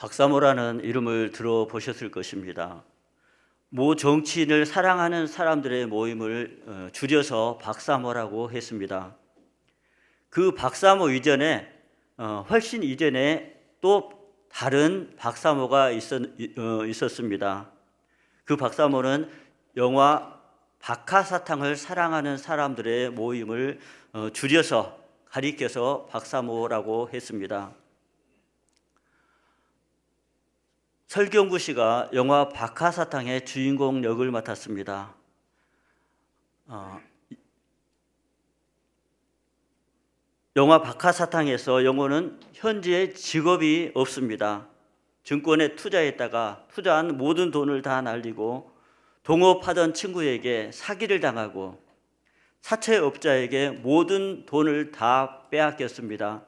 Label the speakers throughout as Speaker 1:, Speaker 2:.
Speaker 1: 박사모라는 이름을 들어보셨을 것입니다. 모 정치인을 사랑하는 사람들의 모임을 줄여서 박사모라고 했습니다. 그 박사모 이전에 훨씬 이전에 또 다른 박사모가 있었습니다. 그 박사모는 영화 박하사탕을 사랑하는 사람들의 모임을 줄여서 가리켜서 박사모라고 했습니다. 설경구 씨가 영화 박하사탕의 주인공 역을 맡았습니다. 영화 박하사탕에서 영호는 현재 직업이 없습니다. 증권에 투자했다가 투자한 모든 돈을 다 날리고 동업하던 친구에게 사기를 당하고 사채업자에게 모든 돈을 다 빼앗겼습니다.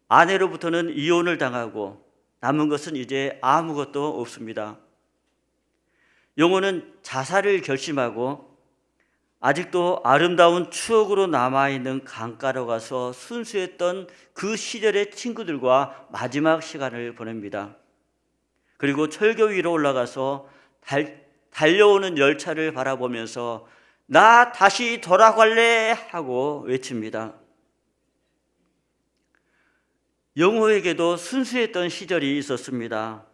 Speaker 1: 아내로부터는 이혼을 당하고 남은 것은 이제 아무것도 없습니다. 영호는 자살을 결심하고 아직도 아름다운 추억으로 남아있는 강가로 가서 순수했던 그 시절의 친구들과 마지막 시간을 보냅니다. 그리고 철교 위로 올라가서 달려오는 열차를 바라보면서 나 다시 돌아갈래 하고 외칩니다. 영호에게도 순수했던 시절이 있었습니다.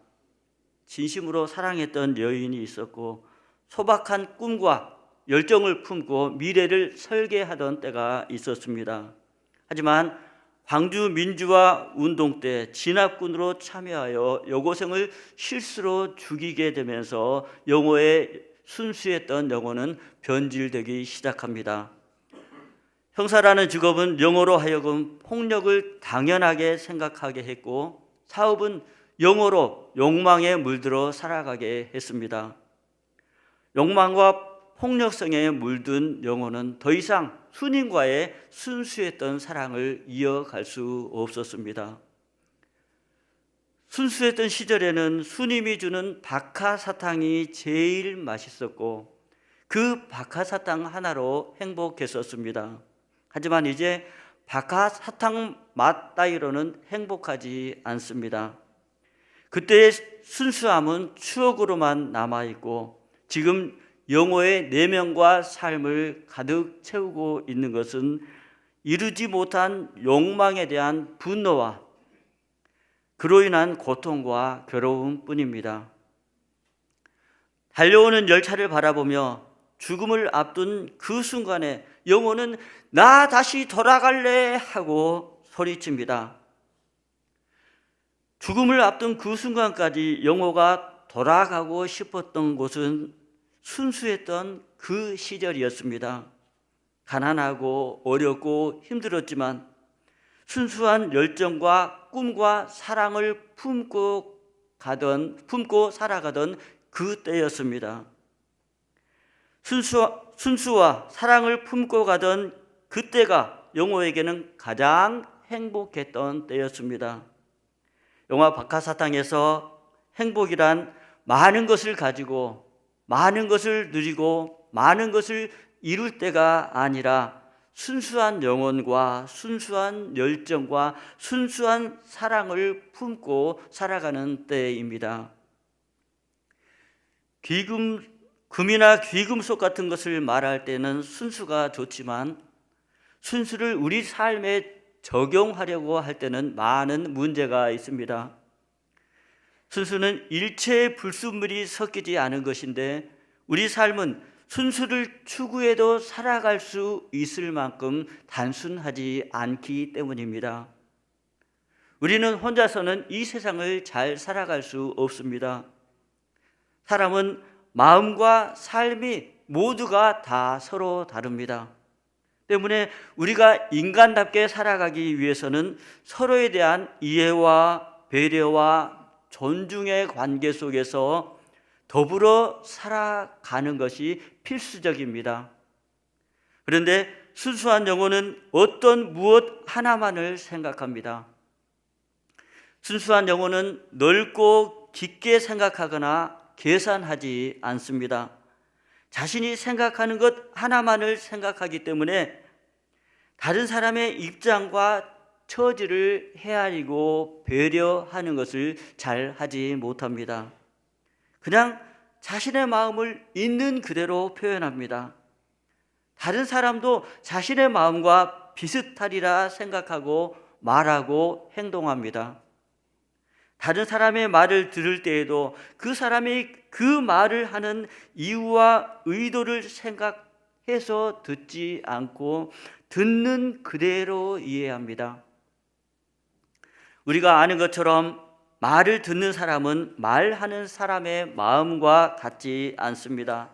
Speaker 1: 진심으로 사랑했던 여인이 있었고 소박한 꿈과 열정을 품고 미래를 설계하던 때가 있었습니다. 하지만 광주 민주화 운동 때 진압군으로 참여하여 여고생을 실수로 죽이게 되면서 영호의 순수했던 영혼은 변질되기 시작합니다. 형사라는 직업은 영호로 하여금 폭력을 당연하게 생각하게 했고 사업은 영호로 욕망에 물들어 살아가게 했습니다. 욕망과 폭력성에 물든 영호는 더 이상 순인과의 순수했던 사랑을 이어갈 수 없었습니다. 순수했던 시절에는 순임이 주는 박하사탕이 제일 맛있었고 그 박하사탕 하나로 행복했었습니다. 하지만 이제 박하사탕 맛 따위로는 행복하지 않습니다. 그때의 순수함은 추억으로만 남아있고 지금 영호의 내면과 삶을 가득 채우고 있는 것은 이루지 못한 욕망에 대한 분노와 그로 인한 고통과 괴로움뿐입니다. 달려오는 열차를 바라보며 죽음을 앞둔 그 순간에 영호는 나 다시 돌아갈래 하고 소리칩니다. 죽음을 앞둔 그 순간까지 영호가 돌아가고 싶었던 곳은 순수했던 그 시절이었습니다. 가난하고 어렵고 힘들었지만 순수한 열정과 꿈과 사랑을 품고 살아가던 그 때였습니다. 순수와 사랑을 품고 가던 그때가 영호에게는 가장 행복했던 때였습니다. 영화 박하사탕에서 행복이란 많은 것을 가지고 많은 것을 누리고 많은 것을 이룰 때가 아니라 순수한 영혼과 순수한 열정과 순수한 사랑을 품고 살아가는 때입니다. 금이나 귀금속 같은 것을 말할 때는 순수가 좋지만 순수를 우리 삶에 적용하려고 할 때는 많은 문제가 있습니다. 순수는 일체의 불순물이 섞이지 않은 것인데 우리 삶은 순수를 추구해도 살아갈 수 있을 만큼 단순하지 않기 때문입니다. 우리는 혼자서는 이 세상을 잘 살아갈 수 없습니다. 사람은 마음과 삶이 모두가 다 서로 다릅니다. 때문에 우리가 인간답게 살아가기 위해서는 서로에 대한 이해와 배려와 존중의 관계 속에서 더불어 살아가는 것이 필수적입니다. 그런데 순수한 영혼은 어떤 무엇 하나만을 생각합니다. 순수한 영혼은 넓고 깊게 생각하거나 계산하지 않습니다. 자신이 생각하는 것 하나만을 생각하기 때문에 다른 사람의 입장과 처지를 헤아리고 배려하는 것을 잘 하지 못합니다. 그냥 자신의 마음을 있는 그대로 표현합니다. 다른 사람도 자신의 마음과 비슷하리라 생각하고 말하고 행동합니다. 다른 사람의 말을 들을 때에도 그 사람이 그 말을 하는 이유와 의도를 생각해서 듣지 않고 듣는 그대로 이해합니다. 우리가 아는 것처럼 말을 듣는 사람은 말하는 사람의 마음과 같지 않습니다.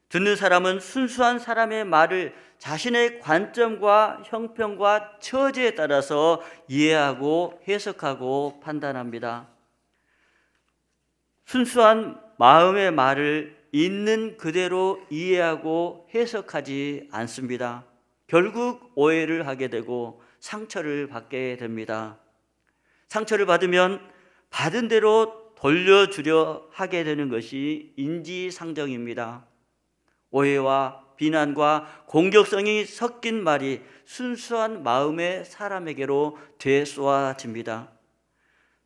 Speaker 1: 듣는 사람은 순수한 사람의 말을 자신의 관점과 형편과 처지에 따라서 이해하고 해석하고 판단합니다. 순수한 마음의 말을 있는 그대로 이해하고 해석하지 않습니다. 결국 오해를 하게 되고 상처를 받게 됩니다. 상처를 받으면 받은 대로 돌려주려 하게 되는 것이 인지상정입니다. 오해와 비난과 공격성이 섞인 말이 순수한 마음의 사람에게로 되쏘아집니다.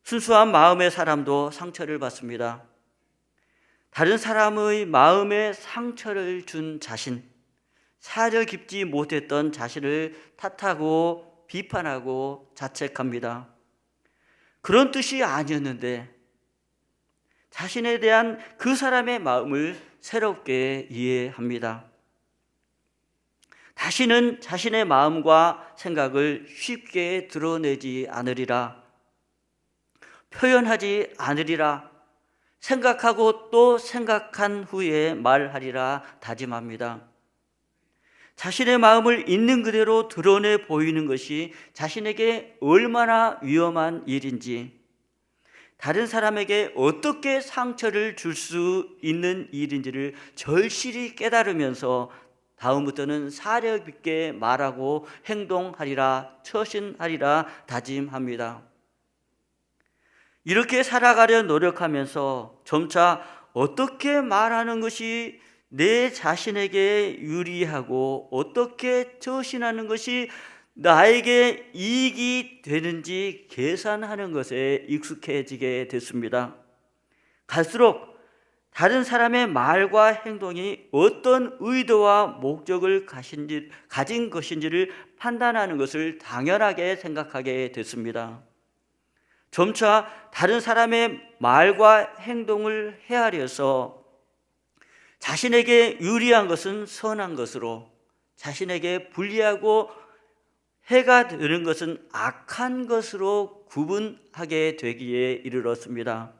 Speaker 1: 순수한 마음의 사람도 상처를 받습니다. 다른 사람의 마음에 상처를 준 자신, 사려 깊지 못했던 자신을 탓하고 비판하고 자책합니다. 그런 뜻이 아니었는데 자신에 대한 그 사람의 마음을 새롭게 이해합니다. 다시는 자신의 마음과 생각을 쉽게 드러내지 않으리라, 표현하지 않으리라, 생각하고 또 생각한 후에 말하리라 다짐합니다. 자신의 마음을 있는 그대로 드러내 보이는 것이 자신에게 얼마나 위험한 일인지, 다른 사람에게 어떻게 상처를 줄 수 있는 일인지를 절실히 깨달으면서 다음부터는 사려 깊게 말하고 행동하리라, 처신하리라 다짐합니다. 이렇게 살아가려 노력하면서 점차 어떻게 말하는 것이 내 자신에게 유리하고 어떻게 처신하는 것이 나에게 이익이 되는지 계산하는 것에 익숙해지게 됐습니다. 갈수록 다른 사람의 말과 행동이 어떤 의도와 목적을 가진 것인지를 판단하는 것을 당연하게 생각하게 됐습니다. 점차 다른 사람의 말과 행동을 헤아려서 자신에게 유리한 것은 선한 것으로, 자신에게 불리하고 해가 되는 것은 악한 것으로 구분하게 되기에 이르렀습니다.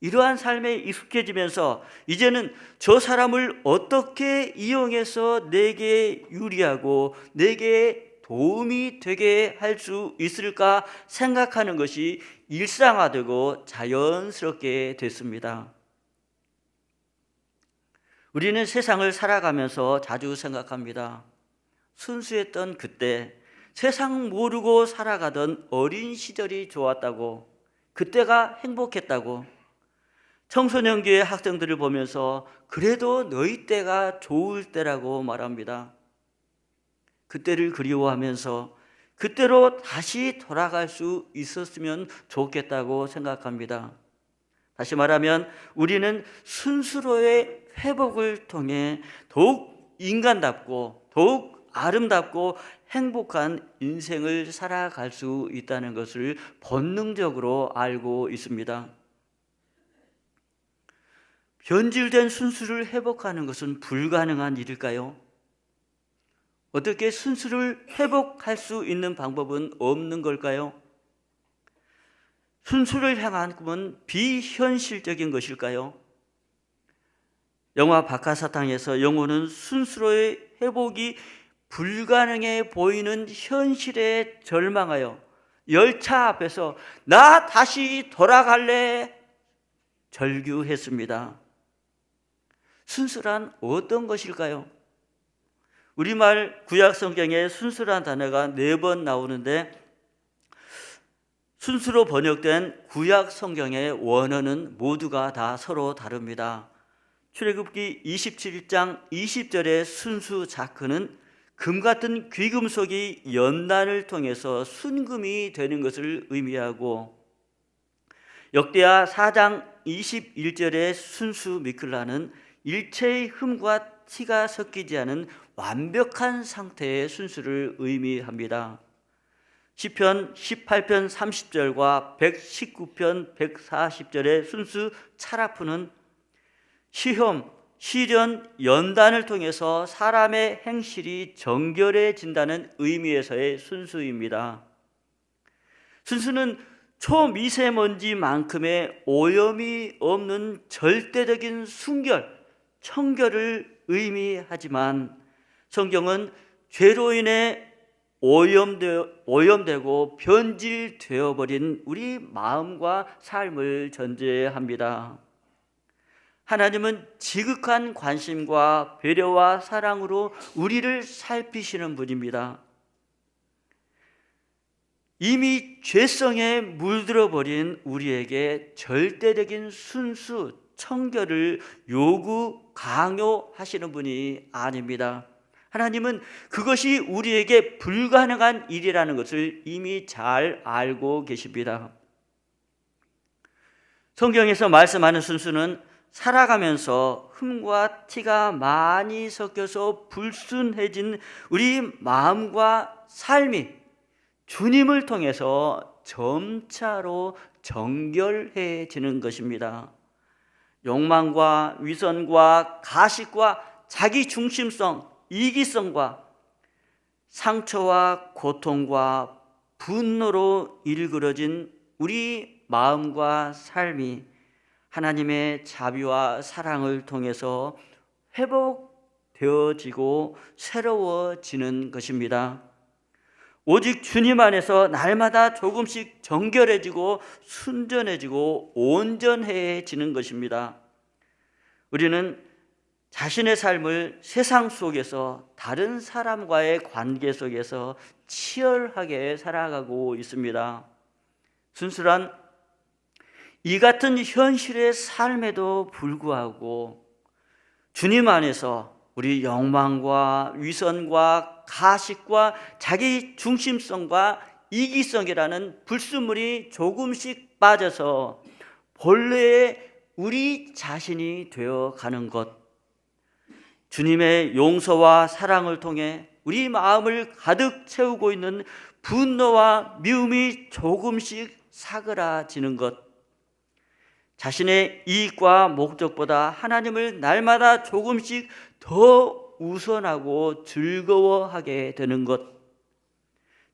Speaker 1: 이러한 삶에 익숙해지면서 이제는 저 사람을 어떻게 이용해서 내게 유리하고 내게 도움이 되게 할 수 있을까 생각하는 것이 일상화되고 자연스럽게 됐습니다. 우리는 세상을 살아가면서 자주 생각합니다. 순수했던 그때, 세상 모르고 살아가던 어린 시절이 좋았다고, 그때가 행복했다고, 청소년기의 학생들을 보면서 그래도 너희 때가 좋을 때라고 말합니다. 그때를 그리워하면서 그때로 다시 돌아갈 수 있었으면 좋겠다고 생각합니다. 다시 말하면 우리는 순수로의 회복을 통해 더욱 인간답고 더욱 아름답고 행복한 인생을 살아갈 수 있다는 것을 본능적으로 알고 있습니다. 변질된 순수를 회복하는 것은 불가능한 일일까요? 어떻게 순수를 회복할 수 있는 방법은 없는 걸까요? 순수를 향한 꿈은 비현실적인 것일까요? 영화 박하사탕에서 영혼은 순수로의 회복이 불가능해 보이는 현실에 절망하여 열차 앞에서 나 다시 돌아갈래 절규했습니다. 순수란 어떤 것일까요? 우리말 구약 성경에 순수란 단어가 4번 나오는데 순수로 번역된 구약 성경의 원어는 모두가 다 서로 다릅니다. 출애굽기 27장 20절의 순수 자크는 금 같은 귀금속이 연단을 통해서 순금이 되는 것을 의미하고, 역대하 4장 21절의 순수 미클라는 일체의 흠과 티가 섞이지 않은 완벽한 상태의 순수를 의미합니다. 시편 18편 30절과 119편 140절의 순수 차라프는 시험, 시련, 연단을 통해서 사람의 행실이 정결해진다는 의미에서의 순수입니다. 순수는 초미세먼지만큼의 오염이 없는 절대적인 순결, 청결을 의미하지만, 성경은 죄로 인해 오염되고 변질되어 버린 우리 마음과 삶을 전제합니다. 하나님은 지극한 관심과 배려와 사랑으로 우리를 살피시는 분입니다. 이미 죄성에 물들어 버린 우리에게 절대적인 순수, 청결을 강요하시는 분이 아닙니다. 하나님은 그것이 우리에게 불가능한 일이라는 것을 이미 잘 알고 계십니다. 성경에서 말씀하는 순수는 살아가면서 흠과 티가 많이 섞여서 불순해진 우리 마음과 삶이 주님을 통해서 점차로 정결해지는 것입니다. 욕망과 위선과 가식과 자기 중심성, 이기성과 상처와 고통과 분노로 일그러진 우리 마음과 삶이 하나님의 자비와 사랑을 통해서 회복되어지고 새로워지는 것입니다. 오직 주님 안에서 날마다 조금씩 정결해지고 순전해지고 온전해지는 것입니다. 우리는 자신의 삶을 세상 속에서, 다른 사람과의 관계 속에서 치열하게 살아가고 있습니다. 순수란 이 같은 현실의 삶에도 불구하고 주님 안에서 우리 욕망과 위선과 가식과 자기 중심성과 이기성이라는 불순물이 조금씩 빠져서 본래의 우리 자신이 되어가는 것, 주님의 용서와 사랑을 통해 우리 마음을 가득 채우고 있는 분노와 미움이 조금씩 사그라지는 것, 자신의 이익과 목적보다 하나님을 날마다 조금씩 더 우선하고 즐거워하게 되는 것,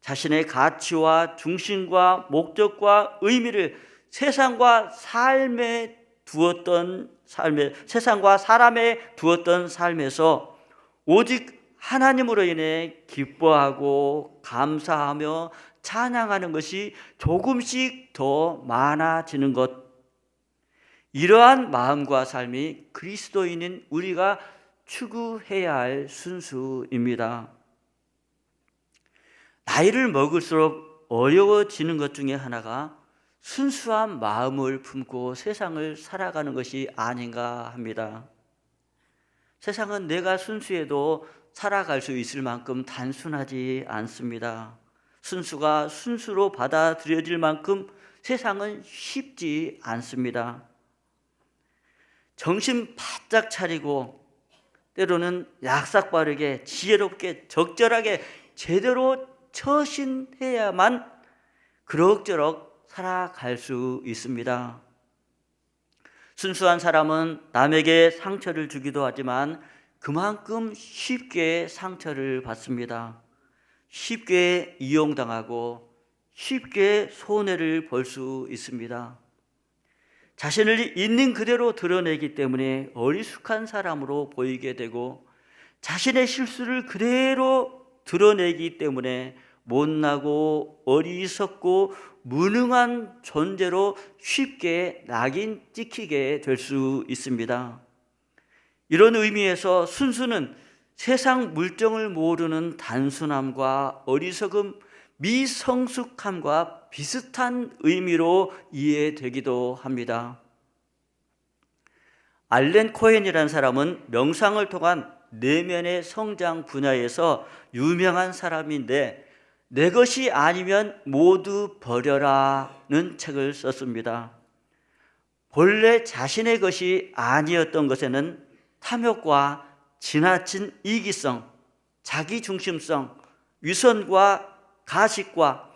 Speaker 1: 자신의 가치와 중심과 목적과 의미를 세상과 사람에 두었던 삶에서 오직 하나님으로 인해 기뻐하고 감사하며 찬양하는 것이 조금씩 더 많아지는 것, 이러한 마음과 삶이 그리스도인인 우리가 추구해야 할 순수입니다. 나이를 먹을수록 어려워지는 것 중에 하나가 순수한 마음을 품고 세상을 살아가는 것이 아닌가 합니다. 세상은 내가 순수해도 살아갈 수 있을 만큼 단순하지 않습니다. 순수가 순수로 받아들여질 만큼 세상은 쉽지 않습니다. 정신 바짝 차리고 때로는 약삭빠르게 지혜롭게 적절하게 제대로 처신해야만 그럭저럭 살아갈 수 있습니다. 순수한 사람은 남에게 상처를 주기도 하지만 그만큼 쉽게 상처를 받습니다. 쉽게 이용당하고 쉽게 손해를 볼 수 있습니다. 자신을 있는 그대로 드러내기 때문에 어리숙한 사람으로 보이게 되고, 자신의 실수를 그대로 드러내기 때문에 못나고 어리석고 무능한 존재로 쉽게 낙인 찍히게 될 수 있습니다. 이런 의미에서 순수는 세상 물정을 모르는 단순함과 어리석음, 미성숙함과 비슷한 의미로 이해되기도 합니다. 알렌 코헨이라는 사람은 명상을 통한 내면의 성장 분야에서 유명한 사람인데 내 것이 아니면 모두 버려라는 책을 썼습니다. 본래 자신의 것이 아니었던 것에는 탐욕과 지나친 이기성, 자기중심성, 위선과 가식과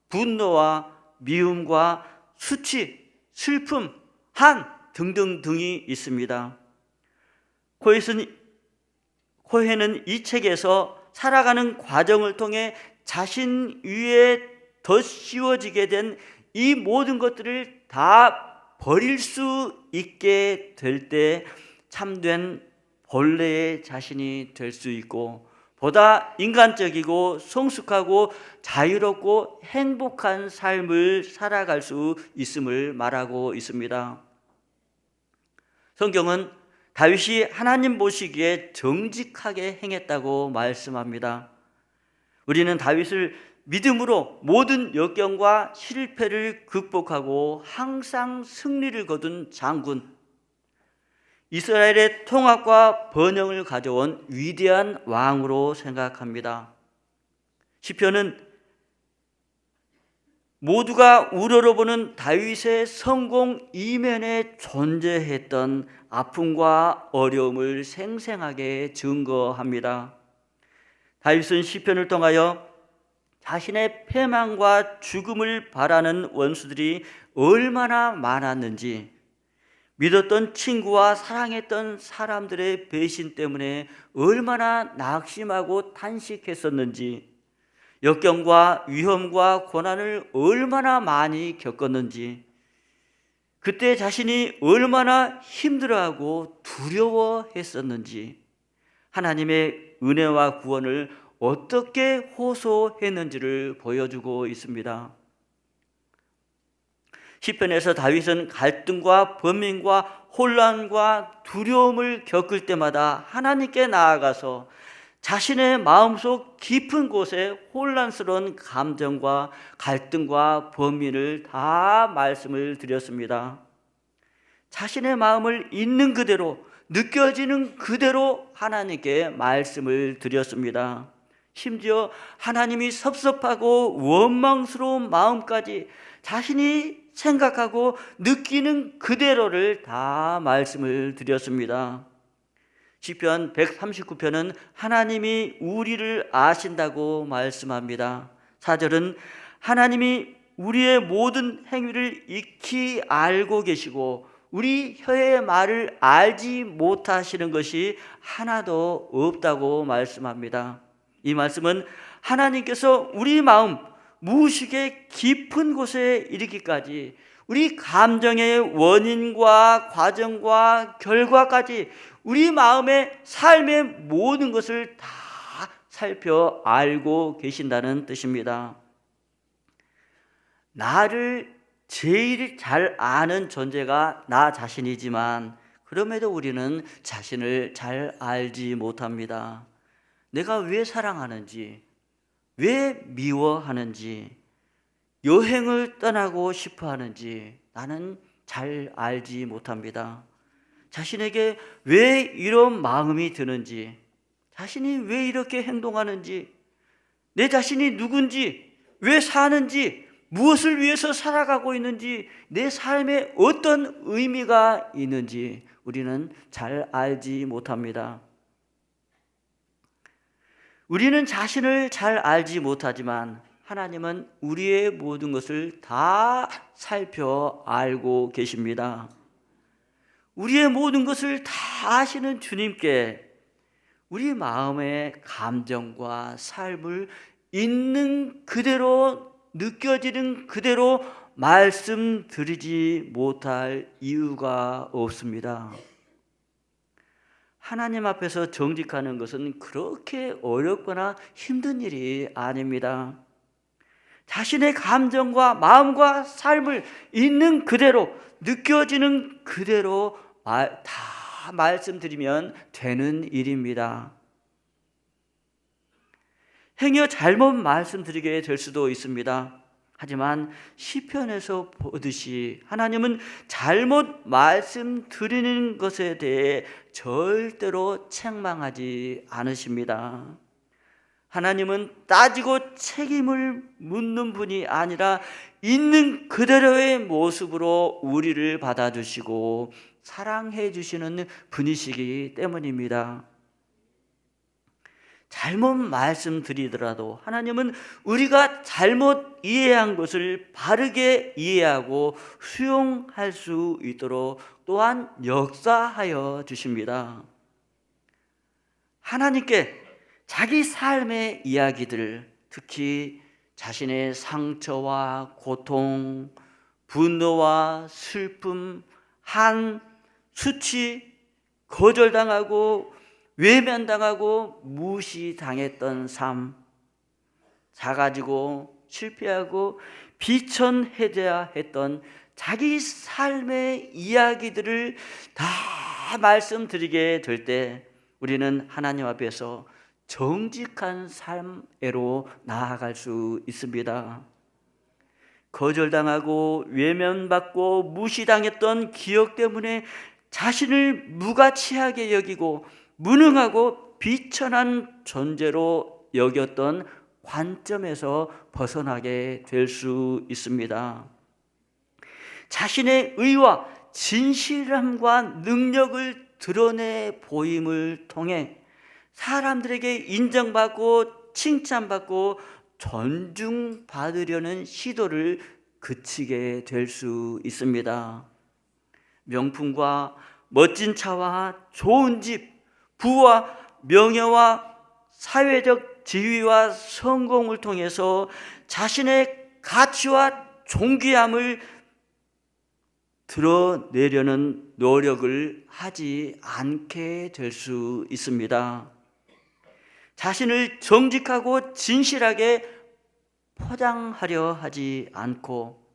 Speaker 1: 분노와 미움과 수치, 슬픔, 한 등등등이 있습니다. 코헤는 이 책에서 살아가는 과정을 통해 자신 위에 덧씌워지게 된 이 모든 것들을 다 버릴 수 있게 될 때 참된 본래의 자신이 될 수 있고 보다 인간적이고 성숙하고 자유롭고 행복한 삶을 살아갈 수 있음을 말하고 있습니다. 성경은 다윗이 하나님 보시기에 정직하게 행했다고 말씀합니다. 우리는 다윗을 믿음으로 모든 역경과 실패를 극복하고 항상 승리를 거둔 장군, 이스라엘의 통합과 번영을 가져온 위대한 왕으로 생각합니다. 시편은 모두가 우러러보는 다윗의 성공 이면에 존재했던 아픔과 어려움을 생생하게 증거합니다. 다윗은 시편을 통하여 자신의 패망과 죽음을 바라는 원수들이 얼마나 많았는지, 믿었던 친구와 사랑했던 사람들의 배신 때문에 얼마나 낙심하고 탄식했었는지, 역경과 위험과 고난을 얼마나 많이 겪었는지, 그때 자신이 얼마나 힘들어하고 두려워했었는지, 하나님의 은혜와 구원을 어떻게 호소했는지를 보여주고 있습니다. 시편에서 다윗은 갈등과 번민과 혼란과 두려움을 겪을 때마다 하나님께 나아가서 자신의 마음속 깊은 곳에 혼란스러운 감정과 갈등과 번민을 다 말씀을 드렸습니다. 자신의 마음을 있는 그대로, 느껴지는 그대로 하나님께 말씀을 드렸습니다. 심지어 하나님이 섭섭하고 원망스러운 마음까지 자신이 생각하고 느끼는 그대로를 다 말씀을 드렸습니다. 시편 139편은 하나님이 우리를 아신다고 말씀합니다. 4절은 하나님이 우리의 모든 행위를 익히 알고 계시고 우리 혀의 말을 알지 못하시는 것이 하나도 없다고 말씀합니다. 이 말씀은 하나님께서 우리 마음 무의식의 깊은 곳에 이르기까지 우리 감정의 원인과 과정과 결과까지 우리 마음의 삶의 모든 것을 다 살펴 알고 계신다는 뜻입니다. 나를 제일 잘 아는 존재가 나 자신이지만 그럼에도 우리는 자신을 잘 알지 못합니다. 내가 왜 사랑하는지, 왜 미워하는지, 여행을 떠나고 싶어 하는지 나는 잘 알지 못합니다. 자신에게 왜 이런 마음이 드는지, 자신이 왜 이렇게 행동하는지, 내 자신이 누군지, 왜 사는지, 무엇을 위해서 살아가고 있는지, 내 삶에 어떤 의미가 있는지 우리는 잘 알지 못합니다. 우리는 자신을 잘 알지 못하지만 하나님은 우리의 모든 것을 다 살펴 알고 계십니다. 우리의 모든 것을 다 아시는 주님께 우리 마음의 감정과 삶을 있는 그대로 느껴지는 그대로 말씀드리지 못할 이유가 없습니다. 하나님 앞에서 정직하는 것은 그렇게 어렵거나 힘든 일이 아닙니다. 자신의 감정과 마음과 삶을 있는 그대로 느껴지는 그대로 다 말씀드리면 되는 일입니다. 행여 잘못 말씀드리게 될 수도 있습니다. 하지만 시편에서 보듯이 하나님은 잘못 말씀드리는 것에 대해 절대로 책망하지 않으십니다. 하나님은 따지고 책임을 묻는 분이 아니라 있는 그대로의 모습으로 우리를 받아주시고 사랑해 주시는 분이시기 때문입니다. 잘못 말씀드리더라도 하나님은 우리가 잘못 이해한 것을 바르게 이해하고 수용할 수 있도록 또한 역사하여 주십니다. 하나님께 자기 삶의 이야기들, 특히 자신의 상처와 고통, 분노와 슬픔, 한, 수치, 거절당하고 외면당하고 무시당했던 삶, 작아지고 실패하고 비천해져야 했던 자기 삶의 이야기들을 다 말씀드리게 될 때 우리는 하나님 앞에서 정직한 삶으로 나아갈 수 있습니다. 거절당하고 외면받고 무시당했던 기억 때문에 자신을 무가치하게 여기고 무능하고 비천한 존재로 여겼던 관점에서 벗어나게 될 수 있습니다. 자신의 의와 진실함과 능력을 드러내 보임을 통해 사람들에게 인정받고 칭찬받고 존중받으려는 시도를 그치게 될 수 있습니다. 명품과 멋진 차와 좋은 집, 부와 명예와 사회적 지위와 성공을 통해서 자신의 가치와 존귀함을 드러내려는 노력을 하지 않게 될 수 있습니다. 자신을 정직하고 진실하게 포장하려 하지 않고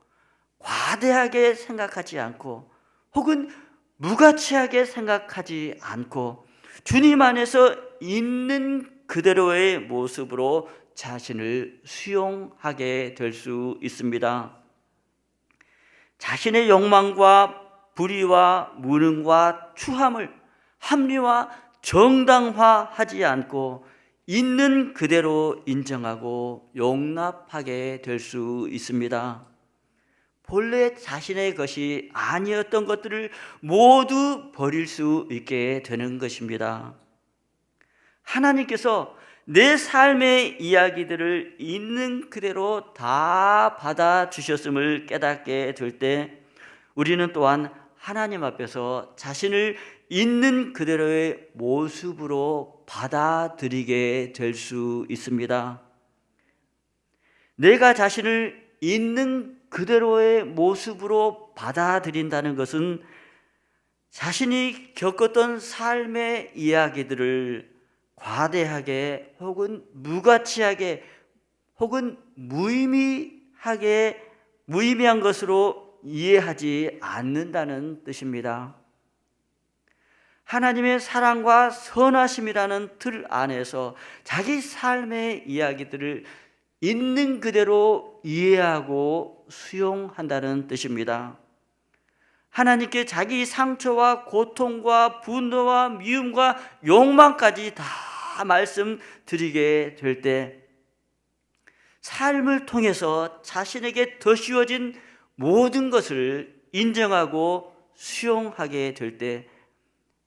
Speaker 1: 과대하게 생각하지 않고 혹은 무가치하게 생각하지 않고 주님 안에서 있는 그대로의 모습으로 자신을 수용하게 될 수 있습니다. 자신의 욕망과 불의와 무능과 추함을 합리화, 정당화하지 않고 있는 그대로 인정하고 용납하게 될 수 있습니다. 본래 자신의 것이 아니었던 것들을 모두 버릴 수 있게 되는 것입니다. 하나님께서 내 삶의 이야기들을 있는 그대로 다 받아주셨음을 깨닫게 될 때 우리는 또한 하나님 앞에서 자신을 있는 그대로의 모습으로 받아들이게 될 수 있습니다. 내가 자신을 있는 그대로의 모습으로 받아들인다는 것은 자신이 겪었던 삶의 이야기들을 과대하게 혹은 무가치하게 혹은 무의미한 것으로 이해하지 않는다는 뜻입니다. 하나님의 사랑과 선하심이라는 틀 안에서 자기 삶의 이야기들을 있는 그대로 이해하고 수용한다는 뜻입니다. 하나님께 자기 상처와 고통과 분노와 미움과 욕망까지 다 말씀드리게 될 때 삶을 통해서 자신에게 더 씌워진 모든 것을 인정하고 수용하게 될 때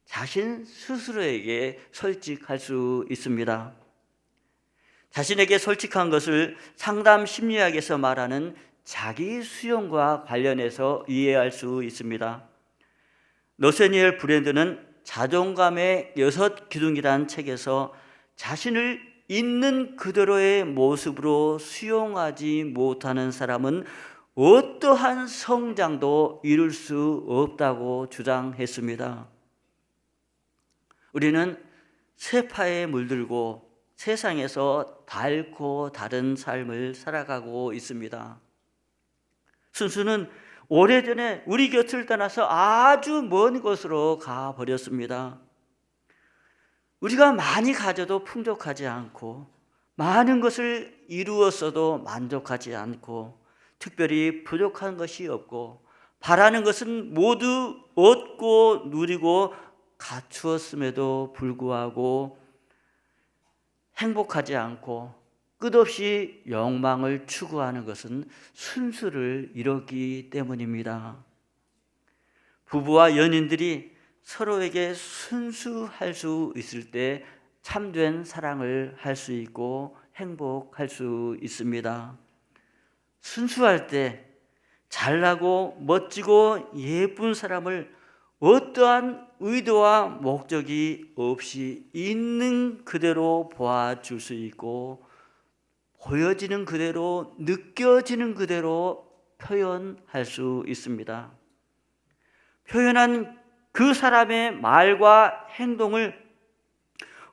Speaker 1: 자신 스스로에게 솔직할 수 있습니다. 자신에게 솔직한 것을 상담 심리학에서 말하는 자기 수용과 관련해서 이해할 수 있습니다. 너세니엘 브랜드는 자존감의 6기둥이라는 책에서 자신을 있는 그대로의 모습으로 수용하지 못하는 사람은 어떠한 성장도 이룰 수 없다고 주장했습니다. 우리는 쇠파에 물들고 세상에서 닳고 다른 삶을 살아가고 있습니다. 순수는 오래전에 우리 곁을 떠나서 아주 먼 곳으로 가버렸습니다. 우리가 많이 가져도 풍족하지 않고 많은 것을 이루었어도 만족하지 않고 특별히 부족한 것이 없고 바라는 것은 모두 얻고 누리고 갖추었음에도 불구하고 행복하지 않고 끝없이 욕망을 추구하는 것은 순수를 잃었기 때문입니다. 부부와 연인들이 서로에게 순수할 수 있을 때 참된 사랑을 할 수 있고 행복할 수 있습니다. 순수할 때 잘나고 멋지고 예쁜 사람을 어떠한 의도와 목적이 없이 있는 그대로 보아줄 수 있고 보여지는 그대로 느껴지는 그대로 표현할 수 있습니다. 표현한 그 사람의 말과 행동을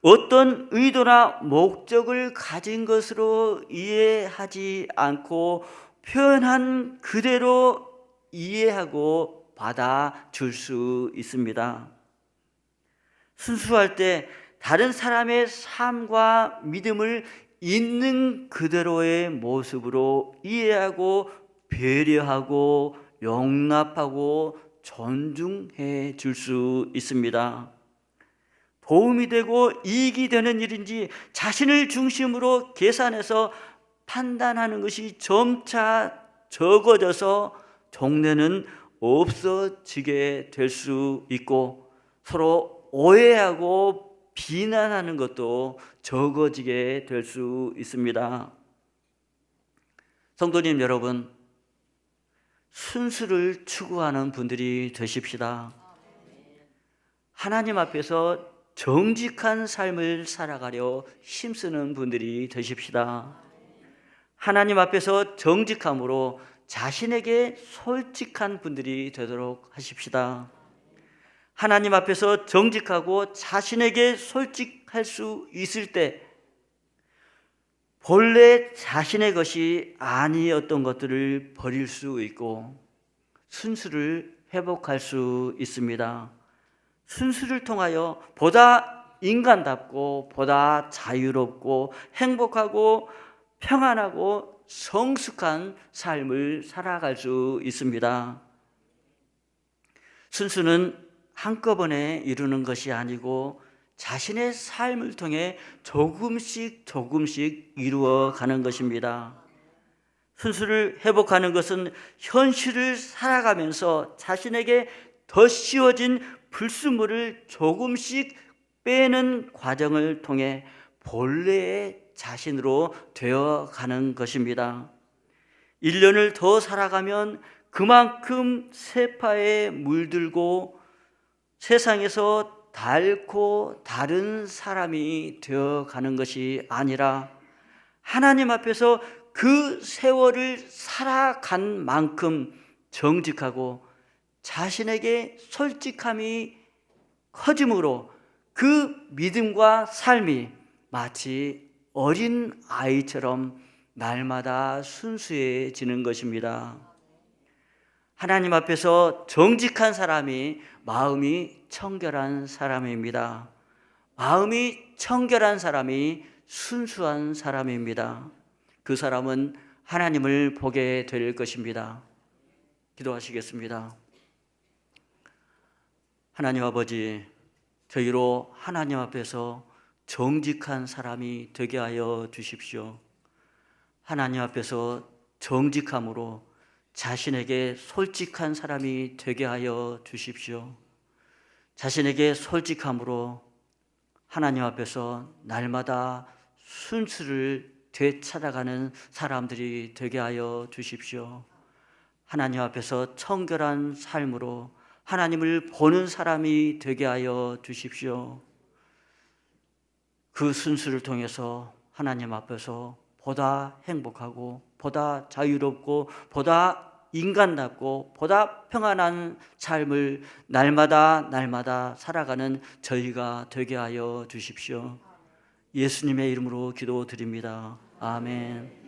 Speaker 1: 어떤 의도나 목적을 가진 것으로 이해하지 않고 표현한 그대로 이해하고 받아줄 수 있습니다. 순수할 때 다른 사람의 삶과 믿음을 있는 그대로의 모습으로 이해하고 배려하고 용납하고 존중해 줄 수 있습니다. 도움이 되고 이익이 되는 일인지 자신을 중심으로 계산해서 판단하는 것이 점차 적어져서 종래는 없어지게 될 수 있고 서로 오해하고 비난하는 것도 적어지게 될 수 있습니다. 성도님 여러분, 순수를 추구하는 분들이 되십시다. 하나님 앞에서 정직한 삶을 살아가려 힘쓰는 분들이 되십시다. 하나님 앞에서 정직함으로 자신에게 솔직한 분들이 되도록 하십시다. 하나님 앞에서 정직하고 자신에게 솔직할 수 있을 때 본래 자신의 것이 아니었던 것들을 버릴 수 있고 순수를 회복할 수 있습니다. 순수를 통하여 보다 인간답고 보다 자유롭고 행복하고 평안하고 성숙한 삶을 살아갈 수 있습니다. 순수는 한꺼번에 이루는 것이 아니고 자신의 삶을 통해 조금씩 이루어가는 것입니다. 순수를 회복하는 것은 현실을 살아가면서 자신에게 더 씌워진 불순물을 조금씩 빼는 과정을 통해 본래의 자신으로 되어가는 것입니다. 1년을 더 살아가면 그만큼 세파에 물들고 세상에서 닳고 다른 사람이 되어가는 것이 아니라 하나님 앞에서 그 세월을 살아간 만큼 정직하고 자신에게 솔직함이 커짐으로 그 믿음과 삶이 마치 어린 아이처럼 날마다 순수해지는 것입니다. 하나님 앞에서 정직한 사람이 마음이 청결한 사람입니다. 마음이 청결한 사람이 순수한 사람입니다. 그 사람은 하나님을 보게 될 것입니다. 기도하시겠습니다. 하나님 아버지, 저희로 하나님 앞에서 정직한 사람이 되게 하여 주십시오. 하나님 앞에서 정직함으로 자신에게 솔직한 사람이 되게 하여 주십시오. 자신에게 솔직함으로 하나님 앞에서 날마다 순수를 되찾아가는 사람들이 되게 하여 주십시오. 하나님 앞에서 청결한 삶으로 하나님을 보는 사람이 되게 하여 주십시오. 그 순수를 통해서 하나님 앞에서 보다 행복하고 보다 자유롭고 보다 인간답고 보다 평안한 삶을 날마다 살아가는 저희가 되게 하여 주십시오. 예수님의 이름으로 기도드립니다. 아멘.